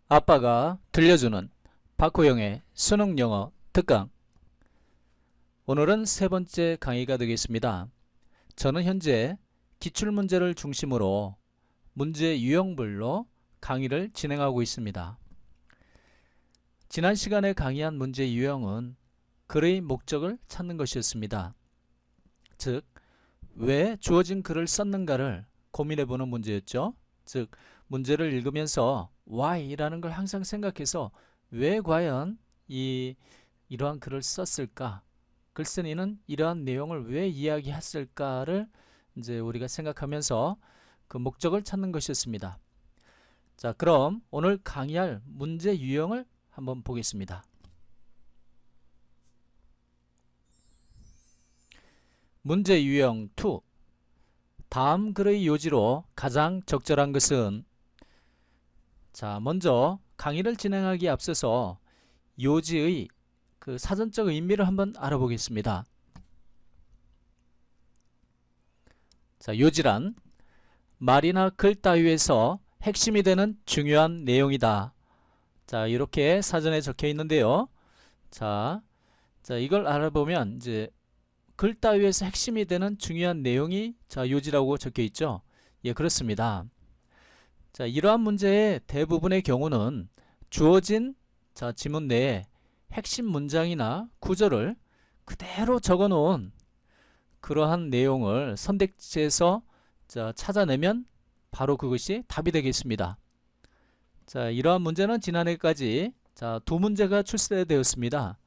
아빠가 들려주는 박호영의 수능 영어 특강. 오늘은 세 번째 강의가 되겠습니다. 저는 현재 기출문제를 중심으로 문제 유형별로 강의를 진행하고 있습니다. 지난 시간에 강의한 문제 유형은 글의 목적을 찾는 것이었습니다. 즉, 왜 주어진 글을 썼는가를 고민해보는 문제였죠. 즉, 문제를 읽으면서 why라는 걸 항상 생각해서 왜 과연 이러한 글을 썼을까? 글쓴이는 이러한 내용을 왜 이야기했을까를 이제 우리가 생각하면서 그 목적을 찾는 것이었습니다. 자, 그럼 오늘 강의할 문제 유형을 한번 보겠습니다. 문제 유형 2. 다음 글의 요지로 가장 적절한 것은? 자, 먼저 강의를 진행하기에 앞서서 요지의 그 사전적 의미를 한번 알아보겠습니다. 자, 요지란 말이나 글 따위에서 핵심이 되는 중요한 내용이다. 자, 이렇게 사전에 적혀 있는데요. 자, 이걸 알아보면 이제 글 따위에서 핵심이 되는 중요한 내용이 요지라고 적혀 있죠. 예, 그렇습니다. 자, 이러한 문제의 대부분의 경우는 주어진 지문 내에 핵심 문장이나 구절을 그대로 적어 놓은 그러한 내용을 선택지에서 찾아내면 바로 그것이 답이 되겠습니다. 자, 이러한 문제는 지난해까지 두 문제가 출제되었습니다.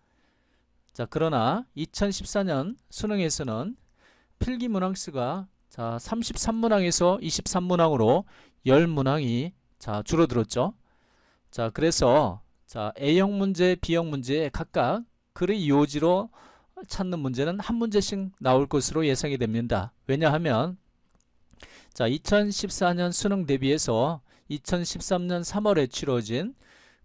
자, 그러나 2014년 수능에서는 필기 문항수가 33문항에서 23문항으로 10문항이 줄어들었죠. 자, 그래서 A형 문제, B형 문제에 각각 글의 요지로 찾는 문제는 한 문제씩 나올 것으로 예상이 됩니다. 왜냐하면 2014년 수능 대비해서 2013년 3월에 치러진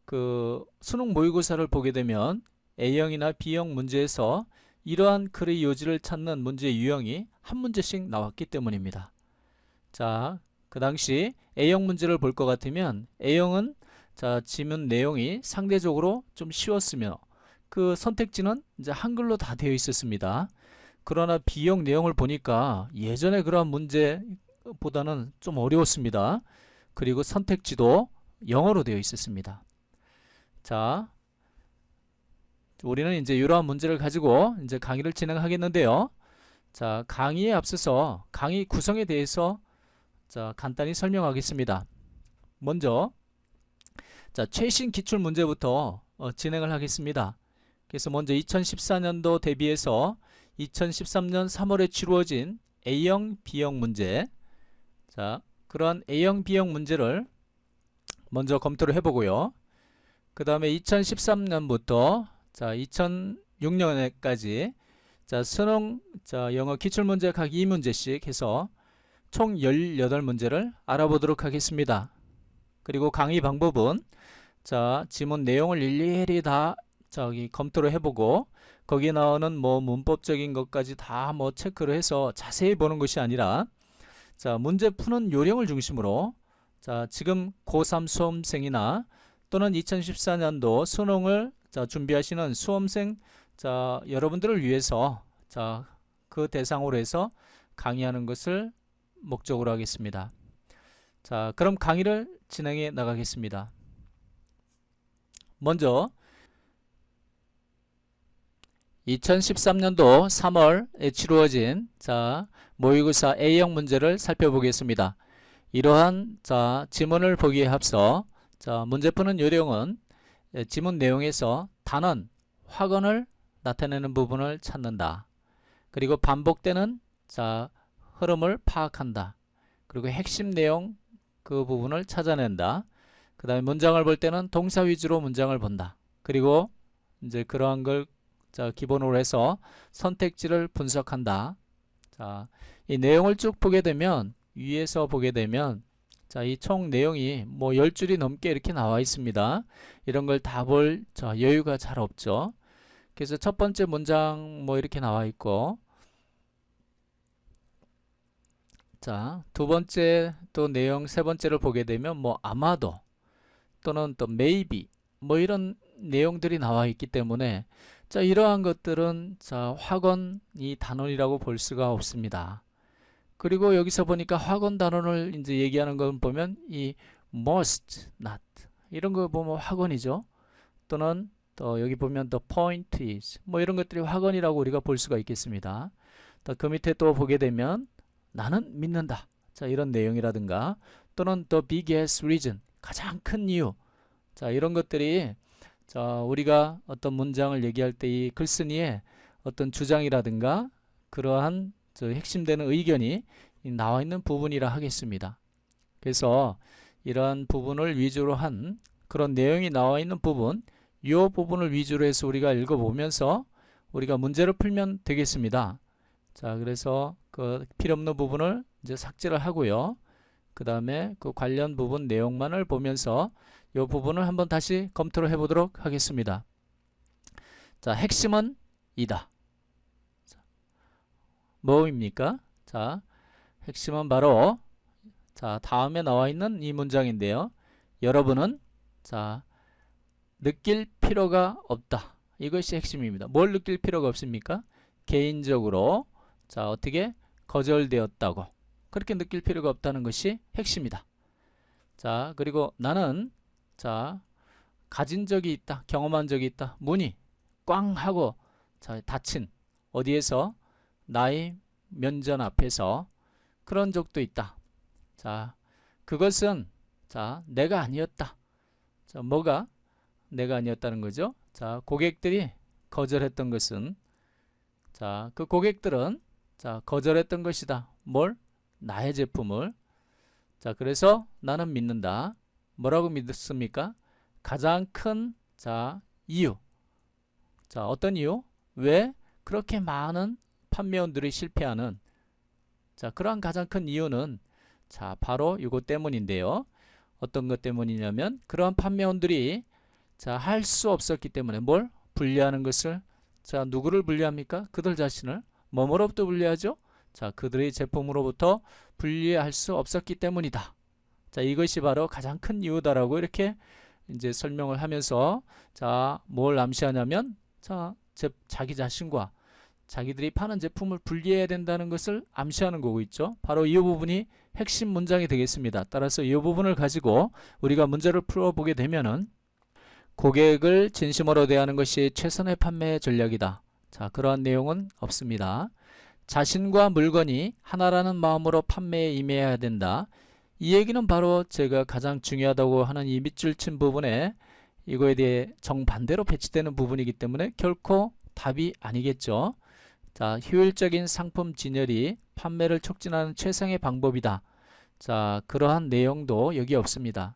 그 수능 모의고사를 보게 되면 A형이나 B형 문제에서 이러한 글의 요지를 찾는 문제 유형이 한 문제씩 나왔기 때문입니다. 자, 그 당시 A형 문제를 볼 것 같으면 A형은 지문 내용이 상대적으로 좀 쉬웠으며 그 선택지는 이제 한글로 다 되어 있었습니다. 그러나 B형 내용을 보니까 예전에 그러한 문제보다는 좀 어려웠습니다. 그리고 선택지도 영어로 되어 있었습니다. 자, 우리는 이제 이러한 문제를 가지고 이제 강의를 진행하겠는데요. 자, 강의에 앞서서 강의 구성에 대해서 간단히 설명하겠습니다. 먼저 최신 기출 문제부터 진행을 하겠습니다. 그래서 먼저 2014년도 대비해서 2013년 3월에 치루어진 A형, B형 문제. 자, 그러한 A형, B형 문제를 먼저 검토를 해보고요. 그 다음에 2013년부터 2006년까지 수능 영어 기출문제 각 2문제씩 해서 총 18문제를 알아보도록 하겠습니다. 그리고 강의 방법은 지문 내용을 일일이 다 검토를 해보고 거기에 나오는 문법적인 것까지 다 체크를 해서 자세히 보는 것이 아니라 문제 푸는 요령을 중심으로 지금 고3 수험생이나 또는 2014년도 수능을 준비하시는 수험생 여러분들을 위해서 그 대상으로 해서 강의하는 것을 목적으로 하겠습니다. 자, 그럼 강의를 진행해 나가겠습니다. 먼저 2013년도 3월에 치루어진 모의고사 A형 문제를 살펴보겠습니다. 이러한 지문을 보기에 앞서 문제 푸는 요령은 지문 내용에서 단원, 확언을 나타내는 부분을 찾는다. 그리고 반복되는 흐름을 파악한다. 그리고 핵심 내용 그 부분을 찾아낸다. 그 다음에 문장을 볼 때는 동사 위주로 문장을 본다. 그리고 이제 그러한 걸 기본으로 해서 선택지를 분석한다. 이 내용을 쭉 보게 되면 위에서 보게 되면 이 총 내용이 10줄이 넘게 이렇게 나와 있습니다. 이런 걸 다 볼 여유가 잘 없죠. 그래서 첫 번째 문장 이렇게 나와 있고, 두 번째 또 내용 세 번째를 보게 되면 아마도 또는 또 maybe 뭐 이런 내용들이 나와 있기 때문에 자, 이러한 것들은 자, 확언이 단원이라고 볼 수가 없습니다. 그리고 여기서 보니까 확언 단원을 이제 얘기하는 건 보면 이 must not 이런 거 보면 확언이죠. 또는 또 여기 보면 the point is 뭐 이런 것들이 확언이라고 우리가 볼 수가 있겠습니다. 또 그 밑에 또 보게 되면 나는 믿는다. 자, 이런 내용이라든가 또는 the biggest reason 가장 큰 이유. 자, 이런 것들이 자, 우리가 어떤 문장을 얘기할 때 이 글쓴이의 어떤 주장이라든가 그러한 저 핵심되는 의견이 나와 있는 부분이라 하겠습니다. 그래서 이러한 부분을 위주로 한 그런 내용이 나와 있는 부분, 이 부분을 위주로 해서 우리가 읽어보면서 우리가 문제를 풀면 되겠습니다. 자, 그래서 그 필요없는 부분을 이제 삭제를 하고요. 그 다음에 그 관련 부분 내용만을 보면서 이 부분을 한번 다시 검토를 해보도록 하겠습니다. 자, 핵심은 이다. 뭐입니까? 자, 핵심은 바로 자, 다음에 나와 있는 이 문장인데요. 여러분은 자, 느낄 필요가 없다. 이것이 핵심입니다. 뭘 느낄 필요가 없습니까? 개인적으로 자, 어떻게 거절되었다고 그렇게 느낄 필요가 없다는 것이 핵심이다. 자, 그리고 나는 자, 가진 적이 있다. 경험한 적이 있다. 문이 꽝 하고 자, 닫힌 어디에서 나의 면전 앞에서 그런 적도 있다. 자, 그것은 자, 내가 아니었다. 자, 뭐가 내가 아니었다는 거죠? 자, 고객들이 거절했던 것은 자, 그 고객들은 자, 거절했던 것이다. 뭘? 나의 제품을. 자, 그래서 나는 믿는다. 뭐라고 믿습니까? 가장 큰 자, 이유. 자, 어떤 이유? 왜 그렇게 많은 판매원들이 실패하는 자, 그러한 가장 큰 이유는 자, 바로 이것 때문인데요. 어떤 것 때문이냐면 그러한 판매원들이 자, 할 수 없었기 때문에 뭘? 분리하는 것을 자, 누구를 분리합니까? 그들 자신을 뭐뭐로부터 분리하죠? 자, 그들의 제품으로부터 분리할 수 없었기 때문이다. 자, 이것이 바로 가장 큰 이유다라고 이렇게 이제 설명을 하면서 자, 뭘 암시하냐면 자, 자기 자신과 자기들이 파는 제품을 분리해야 된다는 것을 암시하는 거고 있죠. 바로 이 부분이 핵심 문장이 되겠습니다. 따라서 이 부분을 가지고 우리가 문제를 풀어보게 되면은 고객을 진심으로 대하는 것이 최선의 판매 전략이다. 자, 그러한 내용은 없습니다. 자신과 물건이 하나라는 마음으로 판매에 임해야 된다. 이 얘기는 바로 제가 가장 중요하다고 하는 이 밑줄 친 부분에 이거에 대해 정반대로 배치되는 부분이기 때문에 결코 답이 아니겠죠. 자, 효율적인 상품 진열이 판매를 촉진하는 최상의 방법이다. 자, 그러한 내용도 여기 없습니다.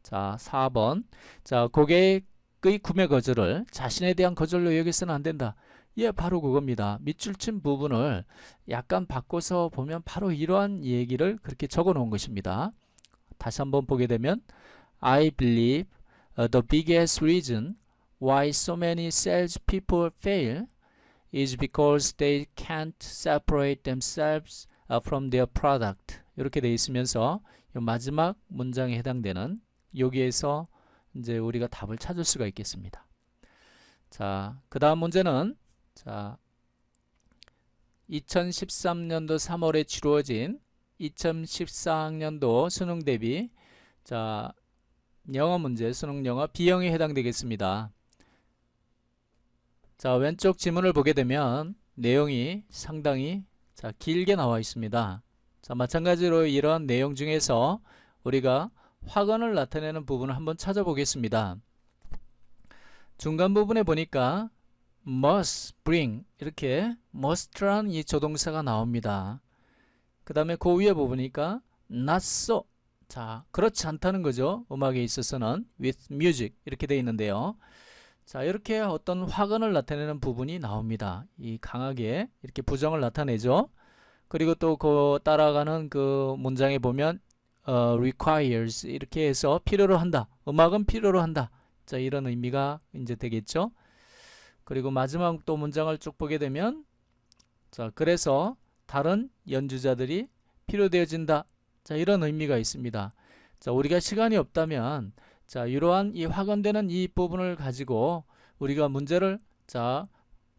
자, 4번. 자, 고객의 구매 거절을 자신에 대한 거절로 여기서는 안 된다. 예, 바로 그겁니다. 밑줄 친 부분을 약간 바꿔서 보면 바로 이러한 얘기를 그렇게 적어 놓은 것입니다. 다시 한번 보게 되면 I believe the biggest reason why so many salespeople fail is because they can't separate themselves from their product. 이렇게 되어 있으면서 마지막 문장에 해당되는 여기에서 이제 우리가 답을 찾을 수가 있겠습니다. 자, 그 다음 문제는 자, 2013년도 3월에 치루어진 2014학년도 수능 대비 자, 영어 문제, 수능 영어 B형에 해당되겠습니다. 자, 왼쪽 지문을 보게 되면 내용이 상당히 자, 길게 나와 있습니다. 자, 마찬가지로 이러한 내용 중에서 우리가 확언을 나타내는 부분을 한번 찾아보겠습니다. 중간 부분에 보니까 must bring 이렇게 must라는 이 조동사가 나옵니다. 그 다음에 그 위에 보니까 not so 자, 그렇지 않다는 거죠. 음악에 있어서는 with music 이렇게 되어 있는데요. 자, 이렇게 어떤 확언을 나타내는 부분이 나옵니다. 이 강하게 이렇게 부정을 나타내죠. 그리고 또 그 따라가는 그 문장에 보면 requires 이렇게 해서 필요로 한다. 음악은 필요로 한다. 자, 이런 의미가 이제 되겠죠. 그리고 마지막 또 문장을 쭉 보게 되면 자, 그래서 다른 연주자들이 필요되어진다. 자, 이런 의미가 있습니다. 자, 우리가 시간이 없다면 자, 이러한 이 확언되는 이 부분을 가지고 우리가 문제를 자,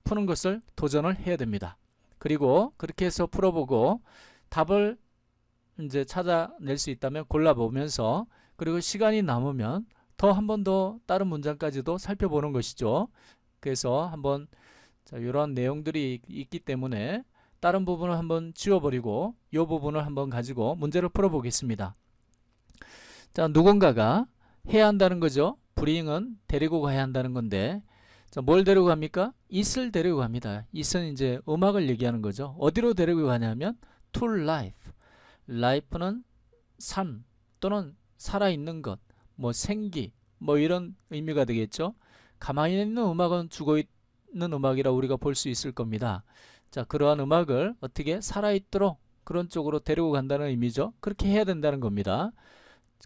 푸는 것을 도전을 해야 됩니다. 그리고 그렇게 해서 풀어보고 답을 이제 찾아낼 수 있다면 골라보면서, 그리고 시간이 남으면 더 한 번 더 다른 문장까지도 살펴보는 것이죠. 그래서 한번 자, 이러한 내용들이 있기 때문에 다른 부분을 한번 지워버리고 이 부분을 한번 가지고 문제를 풀어보겠습니다. 자, 누군가가 해야 한다는 거죠. bring은 데리고 가야 한다는 건데, 자, 뭘 데리고 갑니까? it을 데리고 갑니다. it은 이제 음악을 얘기하는 거죠. 어디로 데리고 가냐면 to life. life는 삶 또는 살아있는 것, 뭐 생기, 뭐 이런 의미가 되겠죠. 가만히 있는 음악은 죽어 있는 음악이라 우리가 볼 수 있을 겁니다. 자, 그러한 음악을 어떻게 살아있도록 그런 쪽으로 데리고 간다는 의미죠. 그렇게 해야 된다는 겁니다.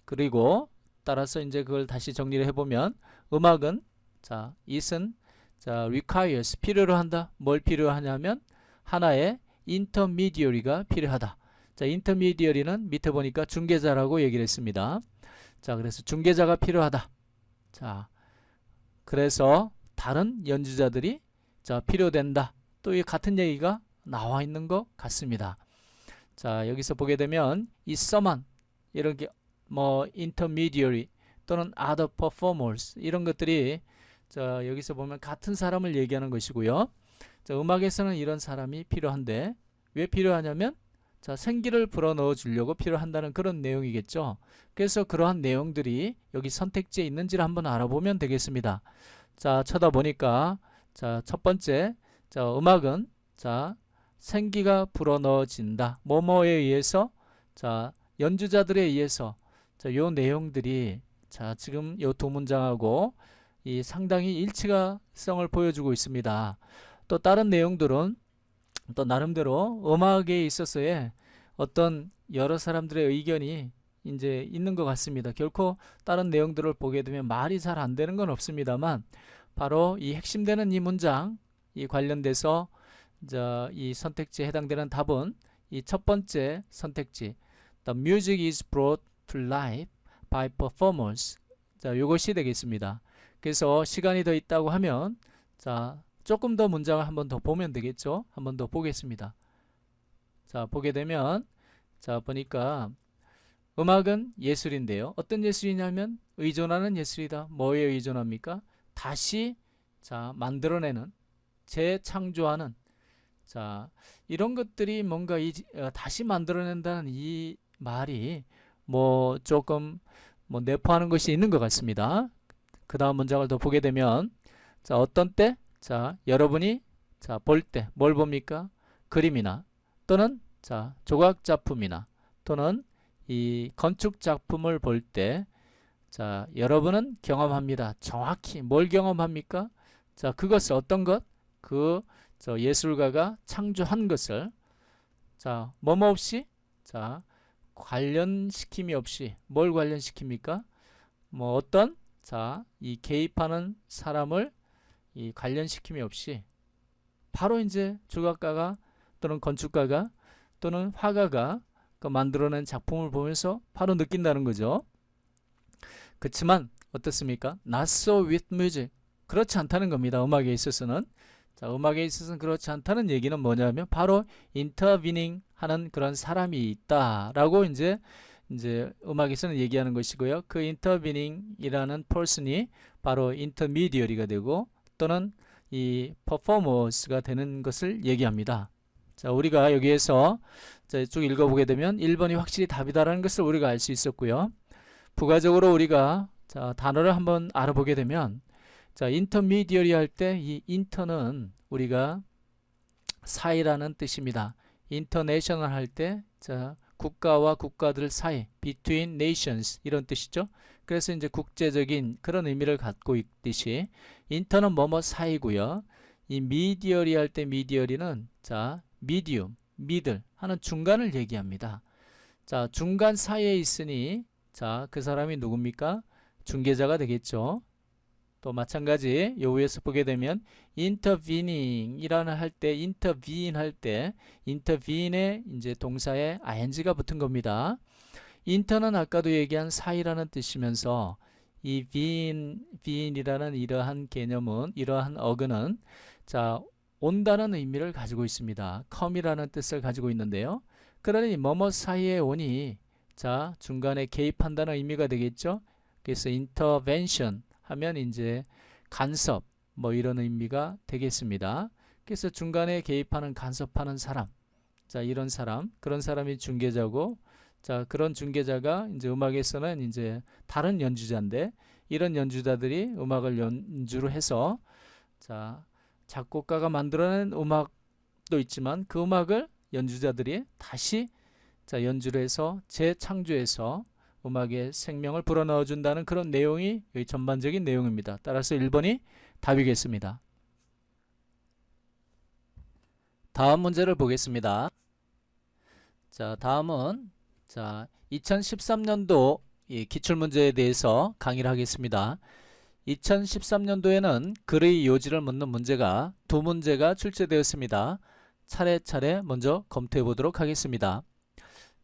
그리고 따라서 이제 그걸 다시 정리를 해보면, 음악은 자, it은 자, requires 필요로 한다. 뭘 필요로 하냐면 하나의 intermediary가 필요하다. 자, intermediary는 밑에 보니까 중개자라고 얘기를 했습니다. 자, 그래서 중개자가 필요하다. 자, 그래서 다른 연주자들이 자, 필요된다. 또 이 같은 얘기가 나와 있는 것 같습니다. 자, 여기서 보게 되면 이 someone, 이렇게 뭐 intermediary 또는 other performers, 이런 것들이 자, 여기서 보면 같은 사람을 얘기하는 것이고요. 자, 음악에서는 이런 사람이 필요한데 왜 필요하냐면 자, 생기를 불어넣어 주려고 필요한다는 그런 내용이겠죠. 그래서 그러한 내용들이 여기 선택지에 있는지를 한번 알아보면 되겠습니다. 자, 쳐다보니까 자, 첫 번째, 자, 음악은 자, 생기가 불어넣어진다. 뭐뭐에 의해서, 자, 연주자들에 의해서. 자, 요 내용들이 자, 지금 요 두 문장하고 이 상당히 일치가성을 보여주고 있습니다. 또 다른 내용들은 또 나름대로 음악에 있어서의 어떤 여러 사람들의 의견이 이제 있는 것 같습니다. 결코 다른 내용들을 보게 되면 말이 잘 안 되는 건 없습니다만, 바로 이 핵심되는 이 문장 이 관련돼서 이 선택지에 해당되는 답은 이 첫 번째 선택지, The music is brought to life by performers. 자, 이것이 되겠습니다. 그래서 시간이 더 있다고 하면 자, 조금 더 문장을 한번 더 보면 되겠죠. 한번 더 보겠습니다. 자, 보게 되면 자, 보니까 음악은 예술인데요. 어떤 예술이냐면 의존하는 예술이다. 뭐에 의존합니까? 다시 자, 만들어내는, 재창조하는, 자, 이런 것들이 뭔가 다시 만들어낸다는 이 말이 뭐 조금 뭐 내포하는 것이 있는 것 같습니다. 그 다음 문장을 더 보게 되면 자, 어떤 때? 자, 여러분이 자, 볼 때 뭘 봅니까? 그림이나 또는 자, 조각 작품이나 또는 이 건축 작품을 볼 때 자, 여러분은 경험합니다. 정확히 뭘 경험합니까? 자, 그것을 어떤 것? 저 예술가가 창조한 것을 자, 뭐뭐 없이 자, 관련시킴이 없이 뭘 관련시킵니까? 뭐 어떤 자, 이 개입하는 사람을 이 관련시킴이 없이 바로 이제 조각가가 또는 건축가가 또는 화가가 그 만들어낸 작품을 보면서 바로 느낀다는 거죠. 그렇지만 어떻습니까? Not so with music. 그렇지 않다는 겁니다. 음악에 있어서는. 자, 음악에 있어서는 그렇지 않다는 얘기는 뭐냐면 바로 intervening 하는 그런 사람이 있다라고 이제 음악에서는 얘기하는 것이고요. 그 intervening이라는 person이 바로 intermediary가 되고 또는 이 performers가 되는 것을 얘기합니다. 자, 우리가 여기에서 쭉 읽어보게 되면 1번이 확실히 답이다라는 것을 우리가 알 수 있었고요. 부가적으로 우리가 자, 단어를 한번 알아보게 되면 자, intermediary 할 때 이 inter는 우리가 사이라는 뜻입니다. international 할 때 자, 국가와 국가들 사이, between nations 이런 뜻이죠. 그래서 이제 국제적인 그런 의미를 갖고 있듯이 inter는 뭐뭐 사이고요. 이 mediary 할 때 mediary는 자, medium, middle 하는 중간을 얘기합니다. 자, 중간 사이에 있으니 자, 그 사람이 누굽니까? 중개자가 되겠죠. 또 마찬가지 요 위에서 보게 되면 intervening 이라는 할 때 intervene 할 때 intervene에 이제 동사에 ing가 붙은 겁니다. inter는 아까도 얘기한 사이라는 뜻이면서 이 being이라는 이러한 개념은, 이러한 어근은 자, 온다는 의미를 가지고 있습니다. come이라는 뜻을 가지고 있는데요. 그러니 뭐뭐 사이에 오니 자, 중간에 개입한다는 의미가 되겠죠. 그래서 intervention 하면 이제 간섭 뭐 이런 의미가 되겠습니다. 그래서 중간에 개입하는 간섭하는 사람, 자, 이런 사람, 그런 사람이 중개자고, 자, 그런 중개자가 이제 음악에서는 이제 다른 연주자인데, 이런 연주자들이 음악을 연주를 해서 자, 작곡가가 만들어낸 음악도 있지만 그 음악을 연주자들이 다시 자, 연주를 해서 재창조해서 음악에 생명을 불어넣어 준다는 그런 내용이 전반적인 내용입니다. 따라서 1번이 답이겠습니다. 다음 문제를 보겠습니다. 자, 다음은 자, 2013년도 기출문제에 대해서 강의를 하겠습니다. 2013년도에는 글의 요지를 묻는 문제가 두 문제가 출제되었습니다. 차례차례 먼저 검토해 보도록 하겠습니다.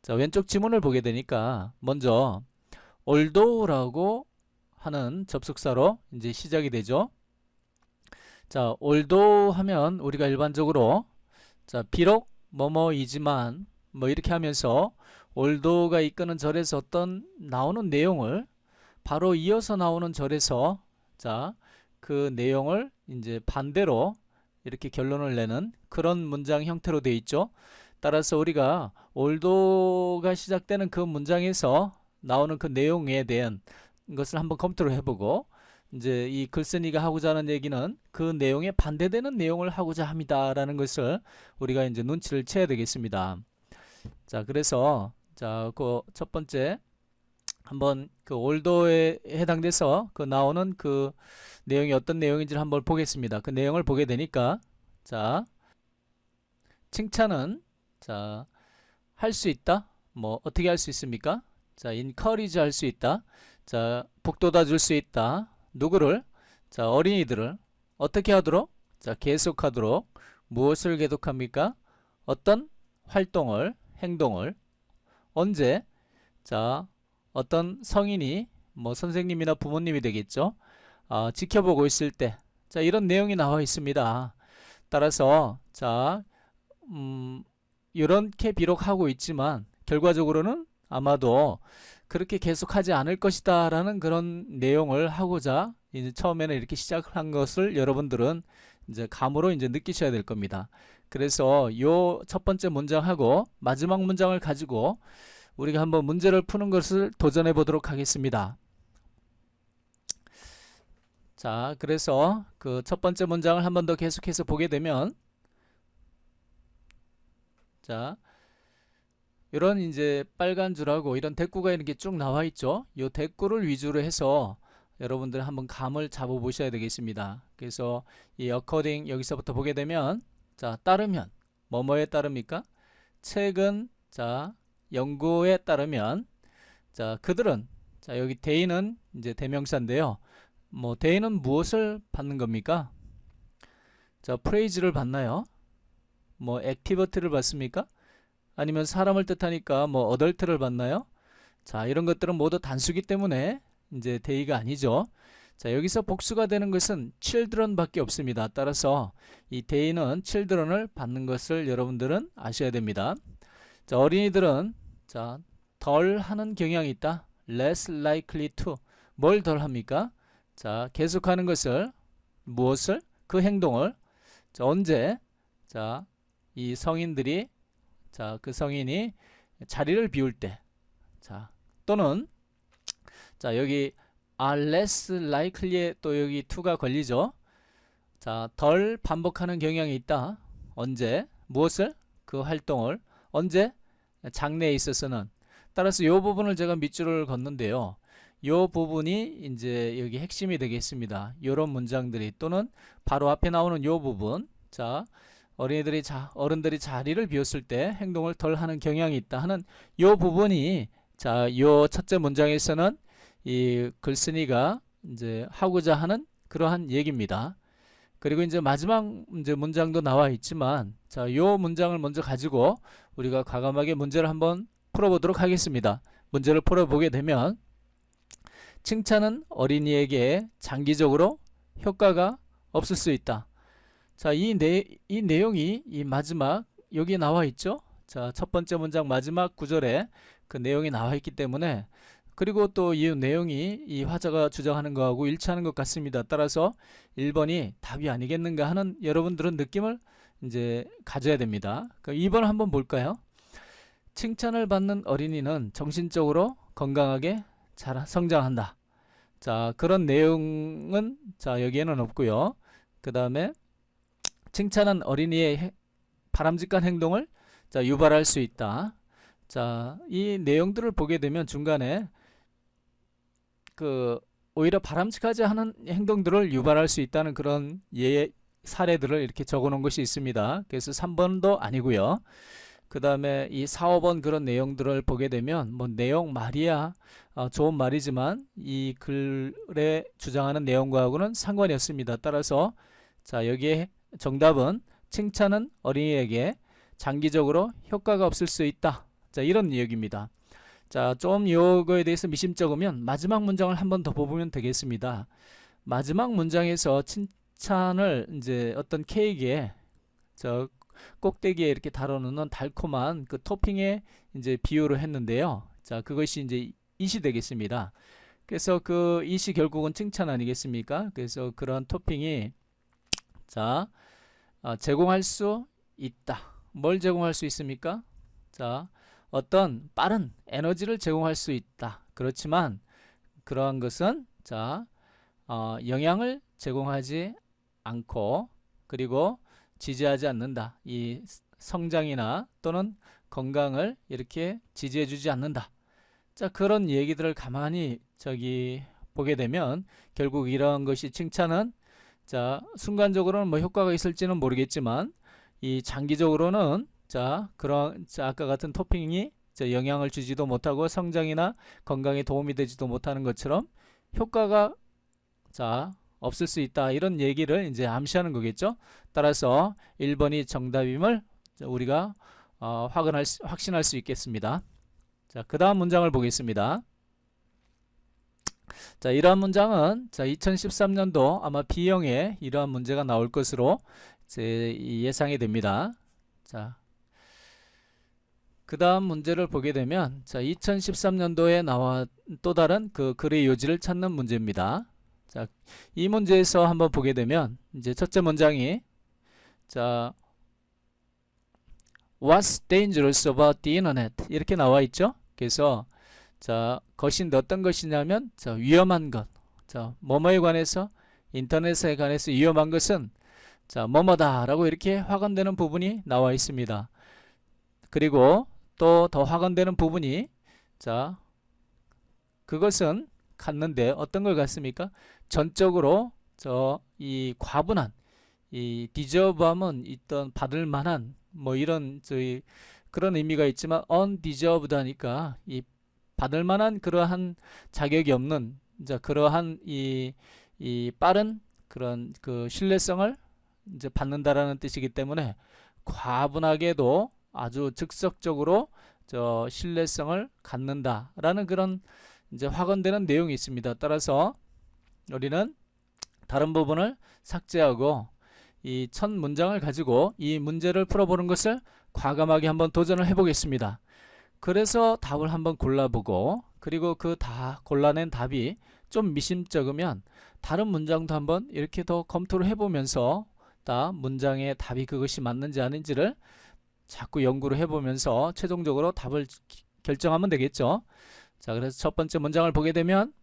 자, 왼쪽 지문을 보게 되니까 먼저 although라고 하는 접속사로 이제 시작이 되죠. 자, although 하면 우리가 일반적으로 자, 비록 뭐뭐이지만 뭐 이렇게 하면서 although가 이끄는 절에서 어떤 나오는 내용을 바로 이어서 나오는 절에서 자, 그 내용을 이제 반대로 이렇게 결론을 내는 그런 문장 형태로 되어 있죠. 따라서 우리가 although가 시작되는 그 문장에서 나오는 그 내용에 대한 것을 한번 검토를 해보고, 이제 이 글쓴이가 하고자 하는 얘기는 그 내용에 반대되는 내용을 하고자 합니다라는 것을 우리가 이제 눈치를 채야 되겠습니다. 자, 그래서 자, 그 첫 번째 한번 그 although에 해당돼서 그 나오는 그 내용이 어떤 내용인지를 한번 보겠습니다. 그 내용을 보게 되니까 자, 칭찬은 자, 할 수 있다. 뭐 어떻게 할 수 있습니까? 자, encourage 할 수 있다. 자, 북돋아 줄 수 있다. 누구를? 자, 어린이들을 어떻게 하도록? 자, 계속하도록. 무엇을 계속합니까? 어떤 활동을, 행동을. 언제? 자, 어떤 성인이 뭐 선생님이나 부모님이 되겠죠. 지켜보고 있을 때. 자, 이런 내용이 나와 있습니다. 따라서 자, 이렇게 비록 하고 있지만 결과적으로는 아마도 그렇게 계속하지 않을 것이다 라는 그런 내용을 하고자 이제 처음에는 이렇게 시작을 한 것을 여러분들은 이제 감으로 이제 느끼셔야 될 겁니다. 그래서 요 첫 번째 문장하고 마지막 문장을 가지고 우리가 한번 문제를 푸는 것을 도전해 보도록 하겠습니다. 자, 그래서 그 첫 번째 문장을 한번 더 계속해서 보게 되면 자, 이런 이제 빨간 줄하고 이런 대꾸가 이렇게 쭉 나와 있죠. 이 대꾸를 위주로 해서 여러분들 한번 감을 잡아 보셔야 되겠습니다. 그래서 이 according 여기서부터 보게 되면 자, 따르면 뭐뭐에 따릅니까? 최근 자, 연구에 따르면 자, 그들은 자, 여기 they는 이제 대명사인데요. 뭐 they는 무엇을 받는 겁니까? 자, praise를 받나요? 뭐 activity를 받습니까? 아니면 사람을 뜻하니까 뭐 adult를 받나요? 자, 이런 것들은 모두 단수기 때문에 이제 they가 아니죠. 자, 여기서 복수가 되는 것은 children 밖에 없습니다. 따라서 이 they는 children을 받는 것을 여러분들은 아셔야 됩니다. 자, 어린이들은 자, 덜 하는 경향이 있다. less likely to. 뭘 덜 합니까? 자, 계속하는 것을, 무엇을? 그 행동을. 자, 언제? 자, 이 성인들이 자, 그 성인이 자리를 비울 때. 자, 또는 자, 여기 are less likely에 또 여기 to가 걸리죠. 자, 덜 반복하는 경향이 있다. 언제? 무엇을? 그 활동을. 언제? 장래에 있어서는. 따라서 이 부분을 제가 밑줄을 걷는데요. 이 부분이 이제 여기 핵심이 되겠습니다. 이런 문장들이 또는 바로 앞에 나오는 이 부분. 자, 어른들이 자리를 비웠을 때 행동을 덜 하는 경향이 있다 하는 이 부분이 자, 이 첫째 문장에서는 이 글쓴이가 이제 하고자 하는 그러한 얘기입니다. 그리고 이제 마지막 이제 문장도 나와 있지만 자, 이 문장을 먼저 가지고 우리가 과감하게 문제를 한번 풀어보도록 하겠습니다. 문제를 풀어보게 되면 칭찬은 어린이에게 장기적으로 효과가 없을 수 있다. 자, 이 내용이 이 마지막 여기 나와 있죠. 자, 첫 번째 문장 마지막 구절에 그 내용이 나와 있기 때문에, 그리고 또 이 내용이 이 화자가 주장하는 거하고 일치하는 것 같습니다. 따라서 1번이 답이 아니겠는가 하는 여러분들은 느낌을 이제 가져야 됩니다. 2번 한번 볼까요? 칭찬을 받는 어린이는 정신적으로 건강하게 잘 성장한다. 자, 그런 내용은 자 여기에는 없고요. 그 다음에 칭찬은 어린이의 바람직한 행동을 자 유발할 수 있다. 자, 이 내용들을 보게 되면 중간에 그 오히려 바람직하지 않은 행동들을 유발할 수 있다는 그런 사례들을 이렇게 적어 놓은 것이 있습니다. 그래서 3번도 아니고요. 그 다음에 이 4, 5번 그런 내용들을 보게 되면 뭐 내용 말이야 좋은 말이지만 이 글에 주장하는 내용과는 상관이 없습니다. 따라서 자 여기에 정답은 칭찬은 어린이에게 장기적으로 효과가 없을 수 있다. 자 이런 얘기입니다. 자, 좀 요거에 대해서 미심쩍으면 마지막 문장을 한 번 더 보면 되겠습니다. 마지막 문장에서 칭찬을 이제 어떤 케이크에 저 꼭대기에 이렇게 달아놓는 달콤한 그 토핑에 이제 비유를 했는데요. 자, 그것이 이제 it이 되겠습니다. 그래서 그 it이 결국은 칭찬 아니겠습니까? 그래서 그런 토핑이 자, 제공할 수 있다. 뭘 제공할 수 있습니까? 자, 어떤 빠른 에너지를 제공할 수 있다. 그렇지만 그러한 것은 자 영향을 제공하지 않고 그리고 지지하지 않는다. 이 성장이나 또는 건강을 이렇게 지지해 주지 않는다. 자 그런 얘기들을 가만히 보게 되면 결국 이러한 것이 칭찬은 자 순간적으로는 뭐 효과가 있을지는 모르겠지만 이 장기적으로는 자 아까 같은 토핑이 영향을 주지도 못하고 성장이나 건강에 도움이 되지도 못하는 것처럼 효과가 없을 수 있다. 이런 얘기를 이제 암시하는 거겠죠. 따라서 1번이 정답임을 우리가 확신할 수 있겠습니다. 자, 그 다음 문장을 보겠습니다. 자, 이러한 문장은 2013년도 아마 B형에 이러한 문제가 나올 것으로 예상이 됩니다. 자, 그 다음 문제를 보게 되면 2013년도에 나와 또 다른 그 글의 요지를 찾는 문제입니다. 자, 이 문제에서 한번 보게 되면 이제 첫째 문장이 What's dangerous about the internet? 이렇게 나와 있죠. 그래서 것이 어떤 것이냐면 위험한 것. 뭐뭐에 관해서 인터넷에 관해서 위험한 것은 뭐뭐다라고 이렇게 확언되는 부분이 나와 있습니다. 그리고 또 더 확언되는 부분이 그것은 갖는데 어떤 걸 갖습니까? 전적으로 이 과분한 이 deserve함은 있던 받을 만한 뭐 이런 그런 의미가 있지만 undeserved 하니까 이 받을 만한 그러한 자격이 없는 그러한 이 빠른 그런 그 신뢰성을 이제 받는다라는 뜻이기 때문에 과분하게도 아주 즉석적으로 신뢰성을 갖는다라는 그런 이제 확언되는 내용이 있습니다. 따라서 우리는 다른 부분을 삭제하고 이 첫 문장을 가지고 이 문제를 풀어보는 것을 과감하게 한번 도전을 해보겠습니다. 그래서 답을 한번 골라보고 그리고 그 다 골라낸 답이 좀 미심쩍으면 다른 문장도 한번 이렇게 더 검토를 해보면서 문장의 답이 그것이 맞는지 아닌지를 자꾸 연구를 해보면서 최종적으로 답을 결정하면 되겠죠. 자, 그래서 첫 번째 문장을 보게 되면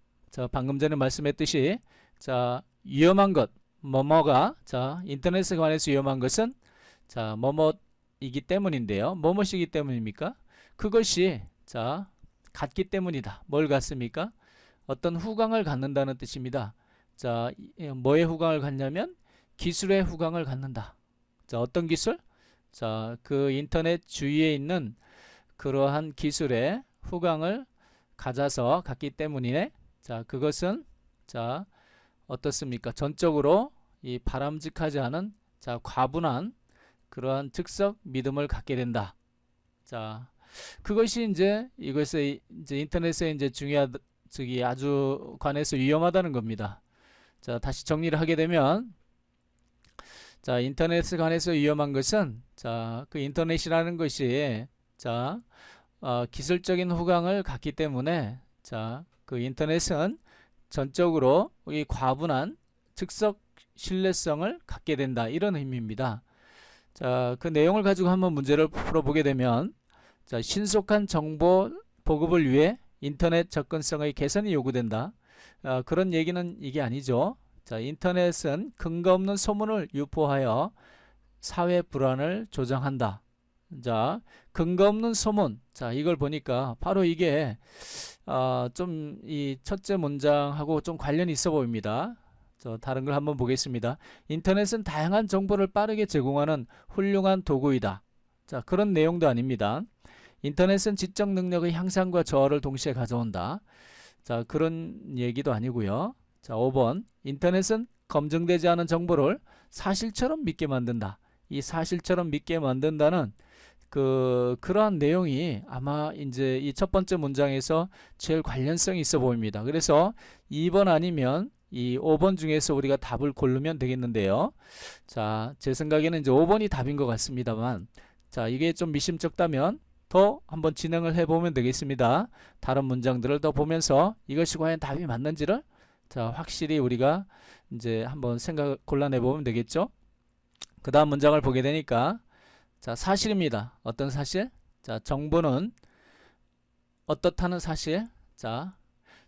방금 전에 말씀했듯이 위험한 것 뭐뭐가 인터넷에 관해서 위험한 것은 뭐뭐이기 때문인데요. 뭐뭐이기 때문입니까? 그것이 갖기 때문이다. 뭘 갖습니까? 어떤 후광을 갖는다는 뜻입니다. 뭐의 후광을 갖냐면 기술의 후광을 갖는다. 어떤 기술? 그 인터넷 주위에 있는 그러한 기술의 후광을 가져서 갖기 때문이네. 그것은 어떻습니까? 전적으로 이 바람직하지 않은 과분한 그러한 즉석 믿음을 갖게 된다. 그것이 이제 이것의 이제 인터넷의 이제 저기 아주 관해서 위험하다는 겁니다. 자, 다시 정리를 하게 되면, 자, 인터넷에 관해서 위험한 것은, 자, 그 인터넷이라는 것이, 자, 기술적인 후광을 갖기 때문에, 자, 그 인터넷은 전적으로 이 과분한 즉석 신뢰성을 갖게 된다, 이런 의미입니다. 자, 그 내용을 가지고 한번 문제를 풀어보게 되면, 자, 신속한 정보 보급을 위해 인터넷 접근성의 개선이 요구된다. 그런 얘기는 이게 아니죠. 자, 인터넷은 근거 없는 소문을 유포하여 사회 불안을 조장한다. 자, 근거 없는 소문. 자, 이걸 보니까 바로 이게 좀 이 첫째 문장하고 좀 관련이 있어 보입니다. 다른 걸 한번 보겠습니다. 인터넷은 다양한 정보를 빠르게 제공하는 훌륭한 도구이다. 자, 그런 내용도 아닙니다. 인터넷은 지적 능력의 향상과 저하를 동시에 가져온다. 자, 그런 얘기도 아니고요. 자, 5번. 인터넷은 검증되지 않은 정보를 사실처럼 믿게 만든다. 이 사실처럼 믿게 만든다는 그러한 내용이 아마 이제 이 첫 번째 문장에서 제일 관련성이 있어 보입니다. 그래서 2번 아니면 이 5번 중에서 우리가 답을 고르면 되겠는데요. 자, 제 생각에는 이제 5번이 답인 것 같습니다만, 자, 이게 좀 미심쩍다면 더 한번 진행을 해보면 되겠습니다. 다른 문장들을 더 보면서 이것이 과연 답이 맞는지를, 자, 확실히 우리가 이제 한번 골라내 보면 되겠죠. 그 다음 문장을 보게 되니까, 자, 사실입니다. 어떤 사실? 자, 정보는 어떻다는 사실. 자,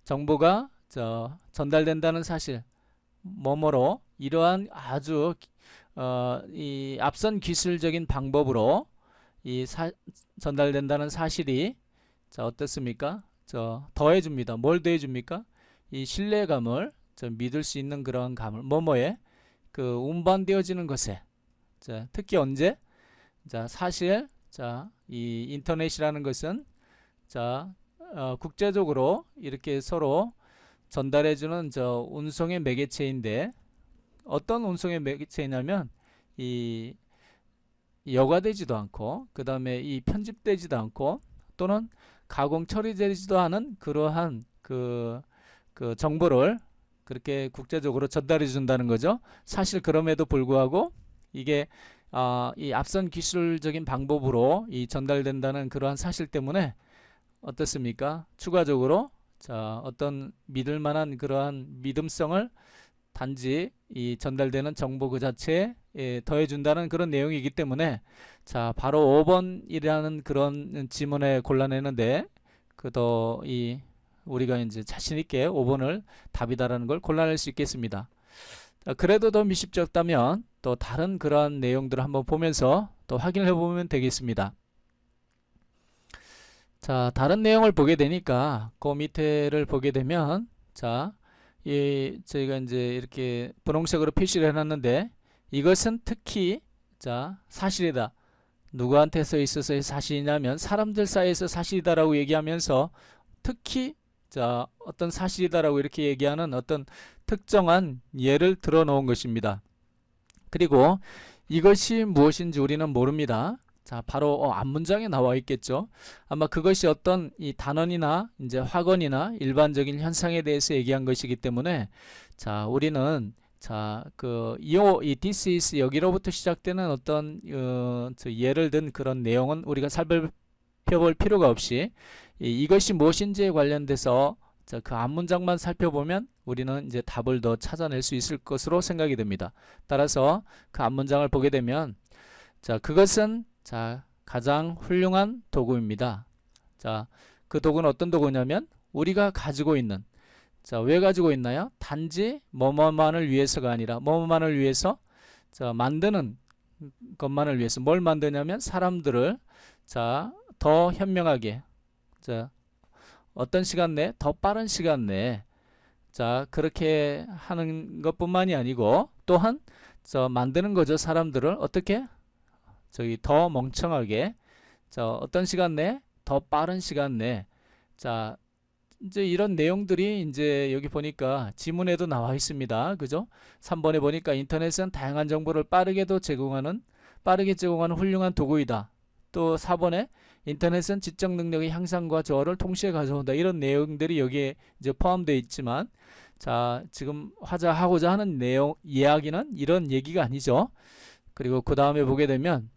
정보가 전달된다는 사실. 뭐뭐로 이러한 아주 이 앞선 기술적인 방법으로 전달된다는 사실이, 자, 어떻습니까? 더해줍니다. 뭘 더해줍니까? 이 신뢰감을, 믿을 수 있는 그런 감을, 뭐뭐에 운반되어지는 것에. 자, 특히 언제? 자, 사실, 자, 이 인터넷이라는 것은, 자, 국제적으로 이렇게 서로 전달해주는 운송의 매개체인데, 어떤 운송의 매개체냐면 이 여과되지도 않고, 그 다음에 이 편집되지도 않고, 또는 가공 처리되지도 않은 그러한 그 정보를 그렇게 국제적으로 전달해 준다는 거죠. 사실 그럼에도 불구하고 이게 이 앞선 기술적인 방법으로 전달된다는 그러한 사실 때문에 어떻습니까? 추가적으로, 자, 어떤 믿을 만한 그러한 믿음성을 단지 이 전달되는 정보 그 자체에 더해준다는 그런 내용이기 때문에, 자, 바로 5번이라는 그런 지문에 골라내는데, 우리가 이제 자신있게 5번을 답이다라는 걸 골라낼 수 있겠습니다. 자, 그래도 더 미심쩍다면 또 다른 그러한 내용들을 한번 보면서 또 확인해 보면 되겠습니다. 자, 다른 내용을 보게 되니까 그 밑에를 보게 되면, 자, 저희가 이제 이렇게 분홍색으로 표시를 해놨는데, 이것은 특히, 자, 사실이다. 누구한테서 있어서의 사실이냐면 사람들 사이에서 사실이다라고 얘기하면서 특히, 자, 어떤 사실이다라고 이렇게 얘기하는 어떤 특정한 예를 들어 놓은 것입니다. 그리고 이것이 무엇인지 우리는 모릅니다. 자, 바로 앞문장에 나와 있겠죠. 아마 그것이 어떤 이 단원이나 이제 확언이나 일반적인 현상에 대해서 얘기한 것이기 때문에, 자, 우리는, 자, 이 this is 여기로부터 시작되는 어떤 예를 든 그런 내용은 우리가 살펴볼 필요가 없이 이것이 무엇인지에 관련돼서, 자, 그 앞문장만 살펴보면 우리는 이제 답을 더 찾아낼 수 있을 것으로 생각이 됩니다. 따라서 그 앞문장을 보게 되면, 자, 그것은, 자, 가장 훌륭한 도구입니다. 자, 그 도구는 어떤 도구냐면 우리가 가지고 있는, 자, 왜 가지고 있나요? 단지 뭐뭐만을 위해서가 아니라 뭐뭐만을 위해서, 자, 만드는 것만을 위해서. 뭘 만드냐면 사람들을, 자, 더 현명하게, 자, 어떤 시간 내에, 더 빠른 시간 내에, 자, 그렇게 하는 것뿐만이 아니고 또한 만드는 거죠. 사람들을 어떻게 더 멍청하게, 자, 어떤 시간 내에, 더 빠른 시간 내에. 자, 이제 이런 내용들이 이제 여기 보니까 지문에도 나와 있습니다. 그죠? 3번에 보니까 인터넷은 다양한 정보를 빠르게 제공하는 훌륭한 도구이다. 또 4번에 인터넷은 지적 능력의 향상과 저하를 동시에 가져온다. 이런 내용들이 여기에 이제 포함되어 있지만, 자, 지금 하고자 하는 내용, 이야기는 이런 얘기가 아니죠. 그리고 그 다음에 보게 되면,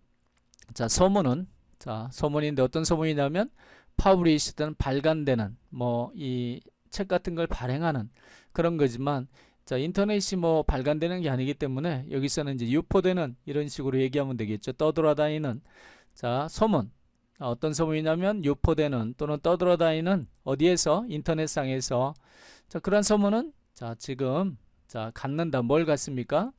자, 소문은, 자, 소문인데 어떤 소문이냐면, 파브리시든 발간되는, 뭐, 이 책 같은 걸 발행하는 그런 거지만, 자, 인터넷이 뭐 발간되는 게 아니기 때문에 여기서는 이제 유포되는 이런 식으로 얘기하면 되겠죠. 떠돌아다니는, 자, 소문. 어떤 소문이냐면 유포되는 또는 떠돌아다니는 어디에서? 인터넷상에서. 자, 그런 소문은 자, 지금 자, 갖는다. 뭘 갖습니까?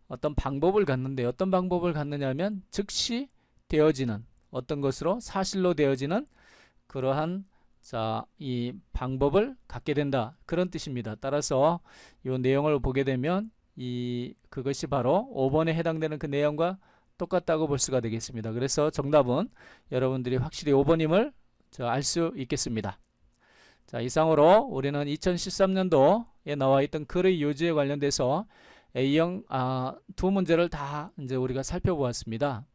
어떤 방법을 갖는데 어떤 방법을 갖느냐면 즉시 되어지는 어떤 것으로 사실로 되어지는 그러한 자, 이 방법을 갖게 된다. 그런 뜻입니다. 따라서 이 내용을 보게 되면 그것이 바로 5번에 해당되는 그 내용과 똑같다고 볼 수가 되겠습니다. 그래서 정답은 여러분들이 확실히 5번임을 알 수 있겠습니다. 자, 이상으로 우리는 2013년도에 나와 있던 글의 요지에 관련돼서 A형 두 문제를 다 이제 우리가 살펴보았습니다.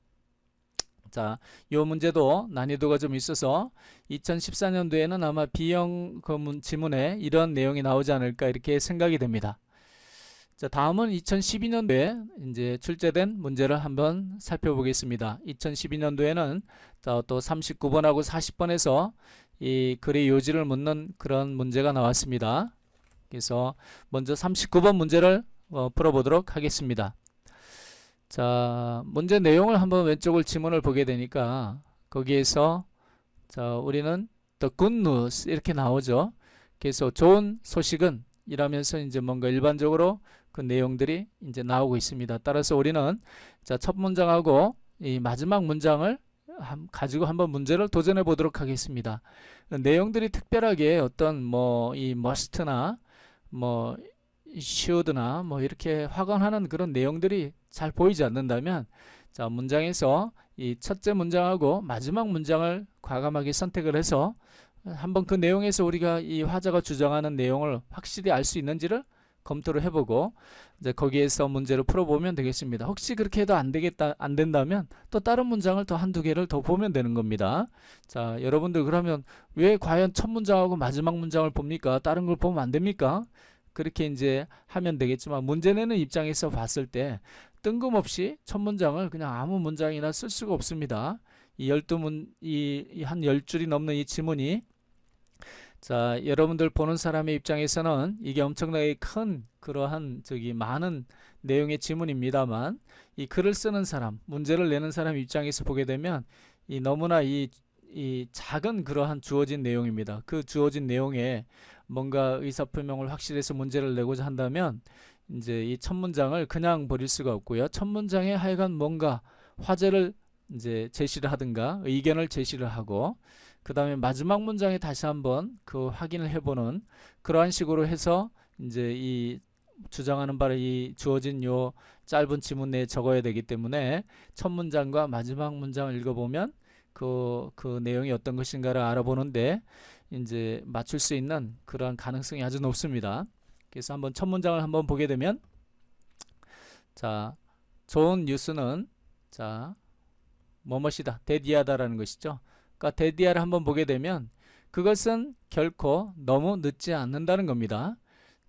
자, 이 문제도 난이도가 좀 있어서 2014년도에는 아마 B형 지문에 이런 내용이 나오지 않을까 이렇게 생각이 됩니다. 자, 다음은 2012년도에 이제 출제된 문제를 한번 살펴보겠습니다. 2012년도에는 또 39번하고 40번에서 이 글의 요지를 묻는 그런 문제가 나왔습니다. 그래서 먼저 39번 문제를 풀어보도록 하겠습니다. 자, 문제 내용을 한번 왼쪽을 지문을 보게 되니까 거기에서 자, 우리는 the good news 이렇게 나오죠. 그래서 좋은 소식은 이라면서 이제 뭔가 일반적으로 그 내용들이 이제 나오고 있습니다. 따라서 우리는 자, 첫 문장하고 이 마지막 문장을 가지고 한번 문제를 도전해 보도록 하겠습니다. 내용들이 특별하게 어떤 뭐 이 must나 뭐 should나 뭐 이렇게 확언하는 그런 내용들이 잘 보이지 않는다면 자, 문장에서 이 첫째 문장하고 마지막 문장을 과감하게 선택을 해서 한번 그 내용에서 우리가 이 화자가 주장하는 내용을 확실히 알 수 있는지를 검토를 해보고 이제 거기에서 문제를 풀어보면 되겠습니다. 혹시 그렇게 해도 안 된다면 또 다른 문장을 더 한두 개를 더 보면 되는 겁니다. 자, 여러분들 그러면 왜 과연 첫 문장하고 마지막 문장을 봅니까? 다른 걸 보면 안 됩니까? 그렇게 이제 하면 되겠지만 문제 내는 입장에서 봤을 때 뜬금없이 첫 문장을 그냥 아무 문장이나 쓸 수가 없습니다. 이 한 10줄이 넘는 이 지문이 자, 여러분들 보는 사람의 입장에서는 이게 엄청나게 큰 그러한 많은 내용의 지문입니다만 이 글을 쓰는 사람, 문제를 내는 사람 입장에서 보게 되면 이 너무나 이 작은 그러한 주어진 내용입니다. 그 주어진 내용에 뭔가 의사표명을 확실해서 문제를 내고자 한다면 이제 이 첫 문장을 그냥 버릴 수가 없고요. 첫 문장에 하여간 뭔가 화제를 이제 제시를 하든가 의견을 제시를 하고 그 다음에 마지막 문장에 다시 한번 그 확인을 해보는 그러한 식으로 해서 이제 이 주장하는 바를 이 주어진 요 짧은 지문 내에 적어야 되기 때문에 첫 문장과 마지막 문장을 읽어보면 그 내용이 어떤 것인가를 알아보는데 이제 맞출 수 있는 그러한 가능성이 아주 높습니다. 그래서 한번 첫 문장을 한번 보게 되면 자, 좋은 뉴스는 자, 뭐뭇이다, 대디하다라는 것이죠. 그러니까 대디하를 한번 보게 되면 그것은 결코 너무 늦지 않는다는 겁니다.